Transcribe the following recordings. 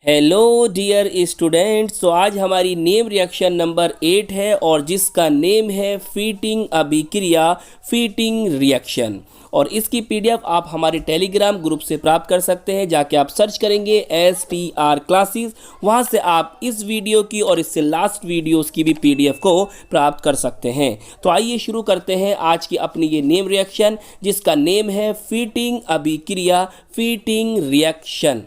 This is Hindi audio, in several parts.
Hello dear students. तो आज हमारी नेम रिएक्शन नंबर 8 है और जिसका नेम है फीटिंग अभिक्रिया फीटिंग रिएक्शन। और इसकी पीडीएफ आप हमारे टेलीग्राम ग्रुप से प्राप्त कर सकते हैं। जाके आप सर्च करेंगे STR क्लासेस, वहां से आप इस वीडियो की और इससे लास्ट वीडियोस की भी पीडीएफ को प्राप्त कर सकते हैं। तो आइए शुरू करते हैं आज की अपनी ये नेम रिएक्शन, जिसका नेम है फीटिंग अभिक्रिया फीटिंग रिएक्शन।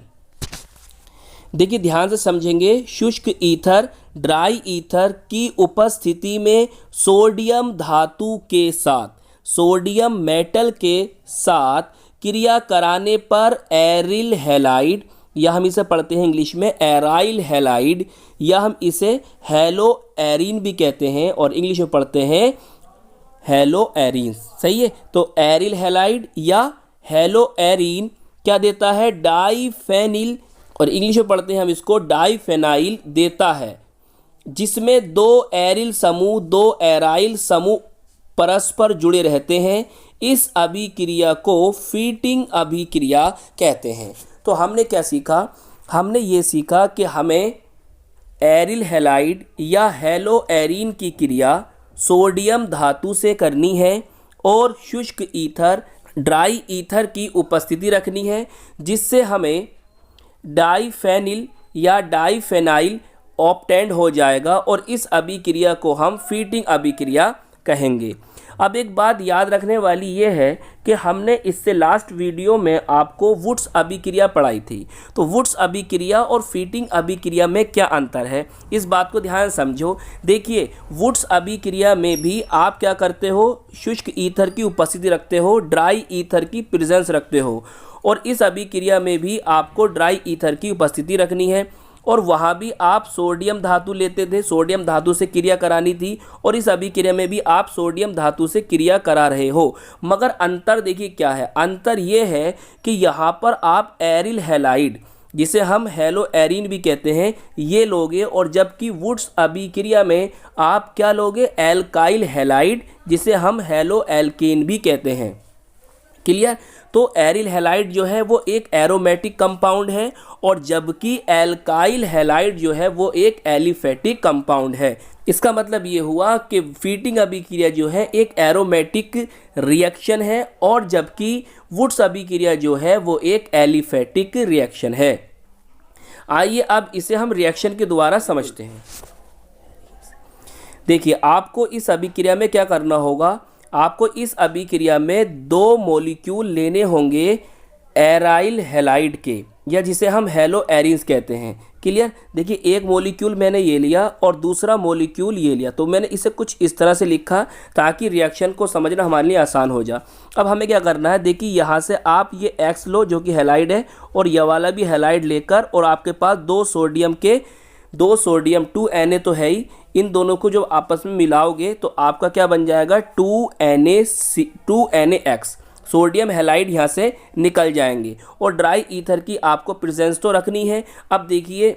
देखिए ध्यान से समझेंगे। शुष्क ईथर ड्राई ईथर की उपस्थिति में सोडियम धातु के साथ सोडियम मेटल के साथ क्रिया कराने पर एरिल हैलाइड, या हम इसे पढ़ते हैं इंग्लिश में एराइल हैलाइड, या हम इसे हेलो एरीन भी कहते हैं और इंग्लिश में पढ़ते हैं हेलो एरीन। सही है। तो एरिल हैलाइड या हेलो एरीन क्या देता है? डाईफेनिल, और इंग्लिश में पढ़ते हैं हम इसको डाईफेनाइल देता है, जिसमें दो एरिल समूह दो एराइल समूह परस्पर जुड़े रहते हैं। इस अभिक्रिया को फीटिंग अभिक्रिया कहते हैं। तो हमने क्या सीखा? हमने ये सीखा कि हमें एरिल हैलाइड या हेलो एरीन की क्रिया सोडियम धातु से करनी है और शुष्क ईथर ड्राई ईथर की उपस्थिति रखनी है, जिससे हमें डाईफेनिल या डाईफेनाइल ऑब्टेंड हो जाएगा और इस अभिक्रिया को हम फीटिंग अभिक्रिया कहेंगे। अब एक बात याद रखने वाली ये है कि हमने इससे लास्ट वीडियो में आपको वुड्स अभिक्रिया पढ़ाई थी। तो वुड्स अभिक्रिया और फीटिंग अभिक्रिया में क्या अंतर है, इस बात को ध्यान समझो। देखिए वुड्स अभिक्रिया में भी आप क्या करते हो? शुष्क ईथर की उपस्थिति रखते हो, ड्राई ईथर की प्रेजेंस रखते हो, और इस अभिक्रिया में भी आपको ड्राई ईथर की उपस्थिति रखनी है। और वहाँ भी आप सोडियम धातु लेते थे, सोडियम धातु से क्रिया करानी थी, और इस अभिक्रिया में भी आप सोडियम धातु से क्रिया करा रहे हो। मगर अंतर देखिए क्या है? अंतर ये है कि यहाँ पर आप एरिल हैलाइड, जिसे हम हेलो एरीन भी कहते हैं, ये लोगे, और जबकि वुड्स अभिक्रिया में आप क्या लोगे? एल्काइल हैलाइड, जिसे हम हेलो एल्केन भी कहते हैं। क्लियर? तो एरिल हैलाइड जो है वो एक एरोमेटिक कंपाउंड है, और जबकि एल्काइल हैलाइड जो है वो एक एलिफेटिक कंपाउंड है। इसका मतलब ये हुआ कि फीटिंग अभिक्रिया जो है एक एरोमेटिक रिएक्शन है, और जबकि वुड्स अभिक्रिया जो है वो एक एलिफेटिक रिएक्शन है। आइए अब इसे हम रिएक्शन के द्वारा समझते हैं। देखिए आपको इस अभिक्रिया में क्या करना होगा? आपको इस अभिक्रिया में दो मॉलिक्यूल लेने होंगे एराइल हैलाइड के, या जिसे हम हेलो एरीन्स कहते हैं। क्लियर? देखिए एक मॉलिक्यूल मैंने ये लिया और दूसरा मॉलिक्यूल ये लिया, तो मैंने इसे कुछ इस तरह से लिखा ताकि रिएक्शन को समझना हमारे लिए आसान हो जाए। अब हमें क्या करना है? देखिए यहाँ से आप ये X लो जो कि हैलाइड है, और यह वाला भी हैलाइड लेकर, और आपके पास दो सोडियम 2Na तो है ही, इन दोनों को जब आपस में मिलाओगे तो आपका क्या बन जाएगा? 2NaX। सोडियम हैलाइड यहाँ से निकल जाएंगे, और ड्राई ईथर की आपको प्रेजेंस तो रखनी है। अब देखिए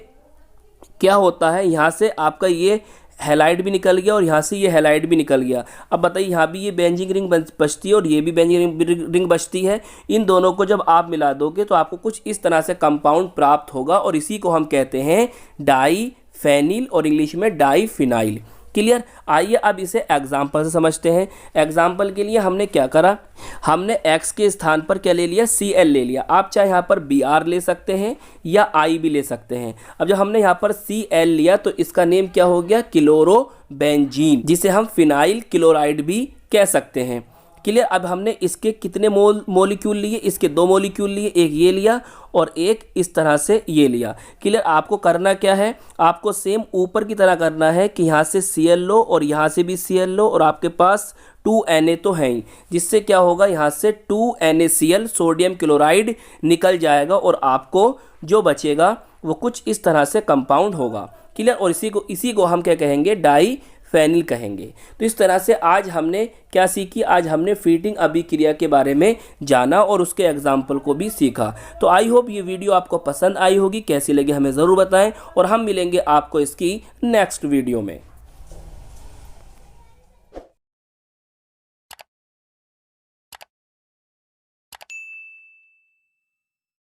क्या होता है, यहाँ से आपका ये हैलाइड भी निकल गया और यहाँ से ये हैलाइड भी निकल गया। अब बताइए यहाँ भी ये बेंजीन रिंग बचती है और ये भी बेंजीन रिंग बचती है। इन दोनों को जब आप मिला दोगे तो आपको कुछ इस तरह से कंपाउंड प्राप्त होगा, और इसी को हम कहते हैं डाईफेनिल और इंग्लिश में डाईफिनाइल। क्लियर? आइए अब इसे एग्जाम्पल से समझते हैं। एग्जाम्पल के लिए हमने क्या करा? हमने X के स्थान पर क्या ले लिया? Cl ले लिया। आप चाहे यहाँ पर Br ले सकते हैं या I भी ले सकते हैं। अब जब हमने यहाँ पर Cl लिया तो इसका नेम क्या हो गया? क्लोरोबेंजीन, जिसे हम फिनाइल क्लोराइड भी कह सकते हैं। क्लियर? अब हमने इसके कितने मॉलिक्यूल लिए? इसके दो मॉलिक्यूल लिए, एक ये लिया और एक इस तरह से ये लिया। क्लियर? आपको करना क्या है? आपको सेम ऊपर की तरह करना है कि यहाँ से Cl लो और यहाँ से भी Cl लो, और आपके पास 2Na तो है ही, जिससे क्या होगा? यहाँ से 2NaCl सोडियम क्लोराइड निकल जाएगा, और आपको जो बचेगा वो कुछ इस तरह से कंपाउंड होगा। क्लियर? और इसी को हम क्या कहेंगे? डाईफेनिल कहेंगे। तो इस तरह से आज हमने क्या सीखी? आज हमने फीटिंग अभिक्रिया के बारे में जाना और उसके एग्जाम्पल को भी सीखा। तो आई होप ये वीडियो आपको पसंद आई होगी। कैसी लगी हमें ज़रूर बताएं, और हम मिलेंगे आपको इसकी नेक्स्ट वीडियो में।